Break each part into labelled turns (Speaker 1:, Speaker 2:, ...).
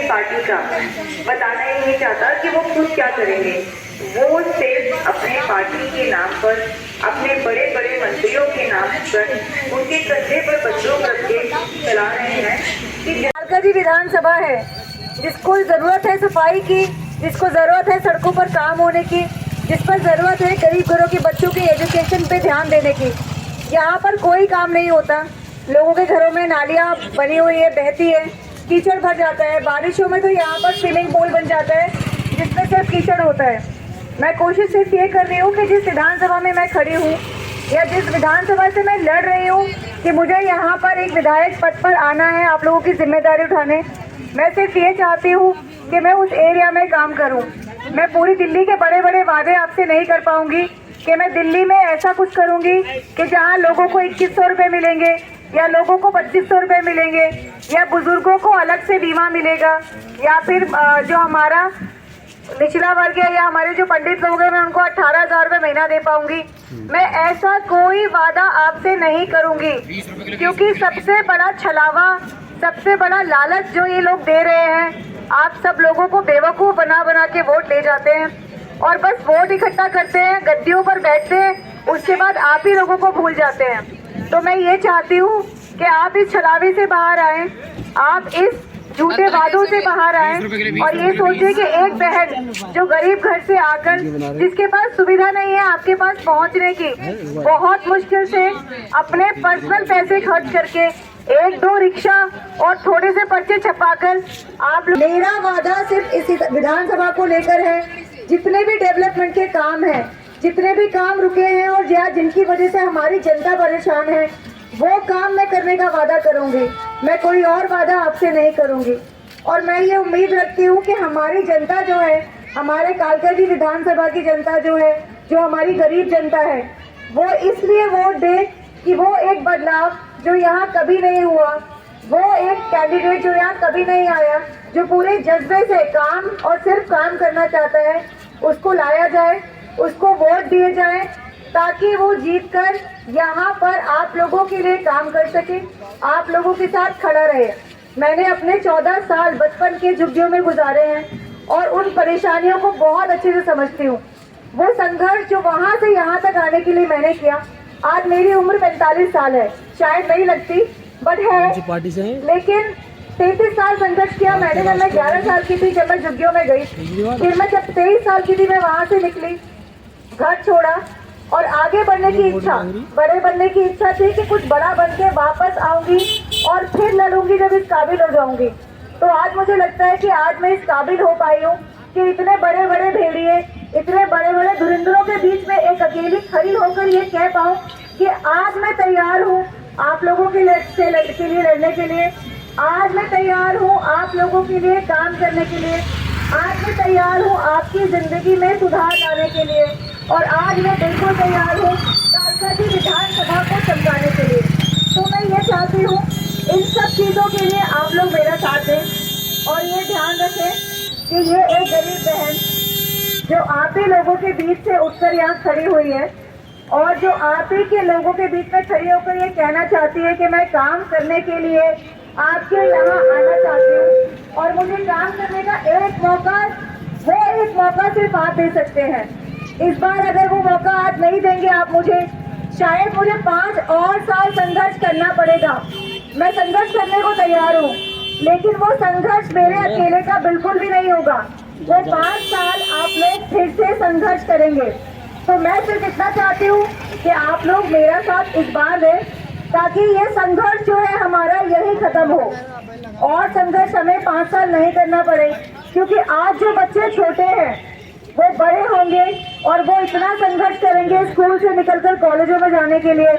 Speaker 1: Party का बताना ही नहीं चाहता कि वो खुद क्या करेंगे। वो सिर्फ अपने पार्टी के नाम पर, अपने बड़े बड़े मंत्रियों के नाम पर उनके कंधे पर बच्चों रख के चला रहे हैं कि
Speaker 2: कालका जी विधानसभा है, जिसको जरूरत है सफाई की, जिसको जरूरत है सड़कों पर काम होने की, जिस पर जरूरत है गरीब घरों के बच्चों के एजुकेशन पे ध्यान देने की। यहाँ पर कोई काम नहीं होता। लोगों के घरों में नालियाँ बनी हुई है, बहती है, कीचड़ भर जाता है। बारिशों में तो यहाँ पर स्विमिंग पूल बन जाता है जिसमें सिर्फ कीचड़ होता है। मैं कोशिश सिर्फ ये कर रही हूँ कि जिस विधानसभा में मैं खड़ी हूँ या जिस विधानसभा से मैं लड़ रही हूँ कि मुझे यहाँ पर एक विधायक पद पर आना है, आप लोगों की जिम्मेदारी उठाने। मैं सिर्फ ये चाहती हूँ कि मैं उस एरिया में काम करूँ। मैं पूरी दिल्ली के बड़े बड़े वादे आपसे नहीं कर पाऊंगी कि मैं दिल्ली में ऐसा कुछ करूँगी कि जहाँ लोगों को 2100 रुपये मिलेंगे या लोगों को 2500 रुपये मिलेंगे या बुजुर्गों को अलग से बीमा मिलेगा या फिर जो हमारा निचला वर्ग है या हमारे जो पंडित लोग हैं मैं उनको 18,000 रुपये महीना दे पाऊंगी। मैं ऐसा कोई वादा आपसे नहीं करूंगी, क्योंकि सबसे बड़ा छलावा, सबसे बड़ा लालच जो ये लोग दे रहे हैं, आप सब लोगों को बेवकूफ़ बना बना के वोट ले जाते हैं और बस वोट इकट्ठा करते हैं, गद्दियों पर बैठते हैं, उसके बाद आप ही लोगों को भूल जाते हैं। तो मैं ये चाहती हूँ कि आप इस छलावे से बाहर आएँ, आप इस झूठे वादों से बाहर आए और ये सोचे कि एक बहन जो गरीब घर से आकर, जिसके पास सुविधा नहीं है आपके पास पहुंचने की, बहुत मुश्किल से अपने पर्सनल पैसे खर्च करके 1-2 रिक्शा और थोड़े से पर्चे छपाकर आप, मेरा वादा सिर्फ इसी विधानसभा को लेकर है। जितने भी डेवलपमेंट के काम हैं, जितने भी काम रुके हैं और जिनकी वजह से हमारी जनता परेशान है, वो काम मैं करने का वादा करूंगी। मैं कोई और वादा आपसे नहीं करूंगी। और मैं ये उम्मीद रखती हूँ कि हमारी जनता जो है, हमारे कालका जी विधानसभा की जनता जो है, जो हमारी गरीब जनता है, वो इसलिए वोट दे कि वो एक बदलाव जो यहाँ कभी नहीं हुआ, वो एक कैंडिडेट जो यहाँ कभी नहीं आया, जो पूरे जज्बे से काम और सिर्फ काम करना चाहता है, उसको लाया जाए, उसको वोट दिए जाए, ताकि वो जीतकर यहाँ पर आप लोगों के लिए काम कर सके, आप लोगों के साथ खड़ा रहे। मैंने अपने 14 साल बचपन के झुग्गियों में गुजारे हैं और उन परेशानियों को बहुत अच्छे से समझती हूँ। वो संघर्ष जो वहाँ से यहाँ तक आने के लिए मैंने किया, आज मेरी उम्र 45 साल है, शायद नहीं लगती बट है, लेकिन 33 साल संघर्ष किया मैंने। जब मैं 11 साल की थी, जब मैं झुग्गियों में गई, फिर मैं जब 23 साल की थी, मैं वहाँ से निकली, घर छोड़ा और आगे बढ़ने की इच्छा, बड़े बनने की इच्छा थी कि कुछ बड़ा बन के वापस आऊंगी और फिर लड़ूंगी जब इस काबिल हो जाऊंगी। तो आज मुझे लगता है कि आज मैं इस काबिल हो पाई हूँ कि इतने बड़े बड़े भेड़िए, इतने बड़े बड़े धुरंधरों के बीच में एक अकेली खड़ी होकर ये कह पाऊँ कि आज मैं तैयार हूँ आप लोगों के लिए लड़ने के लिए। आज मैं तैयार हूँ आप लोगों के लिए काम करने के लिए। आज मैं तैयार हूँ आपकी जिंदगी में सुधार लाने के लिए। और आज मैं बिल्कुल तैयार हूँ कालका जी विधानसभा को चमकाने के लिए। तो मैं ये चाहती हूँ इन सब चीज़ों के लिए आप लोग मेरा साथ दें और ये ध्यान रखें कि ये एक गरीब बहन जो आप ही लोगों के बीच से उठकर यहाँ खड़ी हुई है और जो आप ही के लोगों के बीच में खड़ी होकर ये कहना चाहती है कि मैं काम करने के लिए आपके यहाँ आना चाहती हूँ और मुझे काम करने का एक मौका, वो एक मौका सिर्फ आप दे सकते हैं। इस बार अगर वो मौका आज नहीं देंगे आप मुझे, शायद मुझे 5 और साल संघर्ष करना पड़ेगा। मैं संघर्ष करने को तैयार हूँ, लेकिन वो संघर्ष मेरे अकेले का बिल्कुल भी नहीं होगा। वो 5 साल आप लोग फिर से संघर्ष करेंगे। तो मैं सिर्फ इतना चाहती हूँ कि आप लोग मेरा साथ इस बार दें, ताकि ये संघर्ष जो है हमारा यही खत्म हो और संघर्ष हमें 5 साल नहीं करना पड़े। क्योंकि आज जो बच्चे छोटे हैं वो बड़े होंगे और वो इतना संघर्ष करेंगे स्कूल से निकलकर कॉलेजों में जाने के लिए,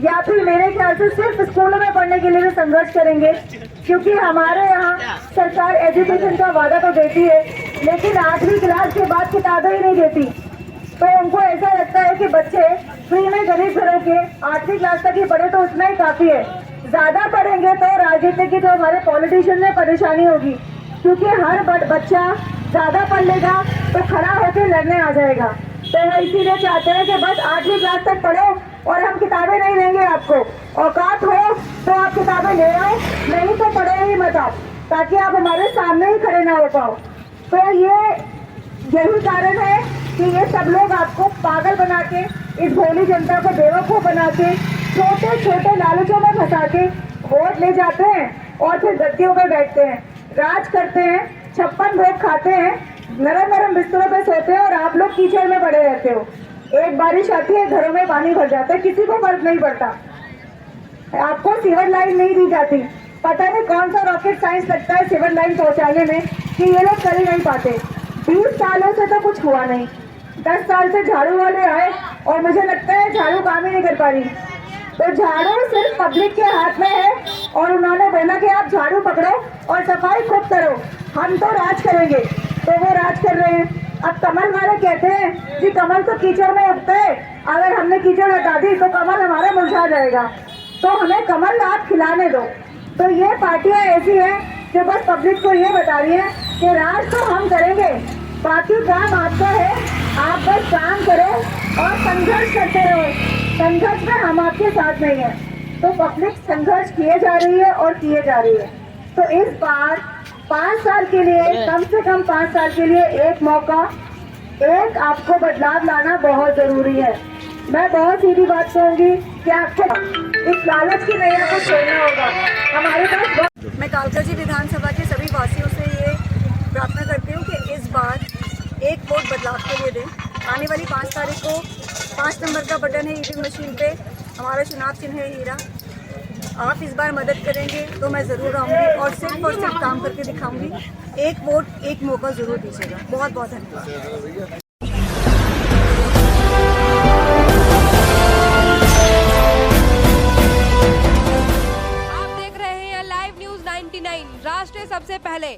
Speaker 2: या फिर मेरे ख्याल से सिर्फ स्कूलों में पढ़ने के लिए भी संघर्ष करेंगे। क्योंकि हमारे यहाँ सरकार एजुकेशन का वादा तो देती है, लेकिन 8वीं क्लास के बाद किताबें ही नहीं देती। तो उनको ऐसा लगता है कि बच्चे फ्री में गरीब घरों के 8वीं क्लास तक ही पढ़े तो उतना ही काफ़ी है। ज़्यादा पढ़ेंगे तो राजनीति की जो हमारे पॉलिटिशियन में परेशानी होगी, क्योंकि हर बच्चा ज़्यादा पढ़ लेगा तो खड़ा होकर लड़ने आ जाएगा। तो वो इसीलिए चाहते हैं कि बस 8वीं क्लास तक पढ़ो और हम किताबें नहीं देंगे आपको, औकात हो तो आप किताबें ले आओ, नहीं तो पढ़े ही मत आप। ताकि आप हमारे सामने ही खड़े ना हो पाओ। तो यही कारण है कि ये सब लोग आपको पागल बना के, इस भोली जनता को बेवकूफ बना के, छोटे छोटे लालचों में फंसा के वोट ले जाते हैं और फिर गद्दियों पे बैठते हैं, राज करते हैं, 56 भोग खाते हैं, नरम नरम बिस्तरों पे सोते हैं और आप लोग कीचड़ में पड़े रहते हो। एक बारिश आती है, घरों में पानी भर जाता है, किसी को फर्क नहीं पड़ता। आपको सीवर लाइन नहीं दी जाती, पता नहीं कौन सा रॉकेट साइंस लगता है सीवर लाइन पहुंचाने में कि ये लोग कर ही नहीं पाते। 20 सालों से तो कुछ हुआ नहीं, 10 साल से झाड़ू वाले आए और मुझे लगता है झाड़ू काम ही नहीं कर पा रही। तो झाड़ू सिर्फ पब्लिक के हाथ में है और उन्होंने बोला कि आप झाड़ू पकड़ो और सफाई खुद करो, हम तो राज करेंगे। तो वो राज कर रहे हैं। अब कमल वाले कहते हैं कि कमल तो कीचड़ में उगता है, अगर हमने कीचड़ हटा दी तो कमल हमारा मुरझा जाएगा, तो हमें कमल आप खिलाने दो। तो ये पार्टियां ऐसी हैं जो बस पब्लिक को ये बता रही है कि राज तो हम करेंगे, बाकी काम आपका है, आप बस काम करो और संघर्ष करते रहो। संघर्ष में हम आपके साथ नहीं है। तो पब्लिक संघर्ष किए जा रही है और किए जा रही है। तो इस बार 5 साल के लिए, कम से कम 5 साल के लिए एक मौका, एक आपको बदलाव लाना बहुत जरूरी है। मैं बहुत सीधी बात कहूंगी कि आपको इस लालच की नैया को छोड़ना होगा। हमारे पास मैं कालकाजी विधानसभा के सभी वासियों से ये प्रार्थना करती हूँ कि इस बार एक वोट बदलाव के लिए दें। आने वाली 5 तारीख को 5 नंबर का बटन है ईवीएम मशीन पे, हमारा चुनाव चिन्ह है हीरा। आप इस बार मदद करेंगे तो मैं ज़रूर आऊँगी और सिर्फ काम करके दिखाऊंगी। एक वोट एक मौका ज़रूर दीजिएगा। बहुत बहुत धन्यवाद।
Speaker 3: आप देख रहे हैं लाइव न्यूज़ 99 राष्ट्र सबसे पहले।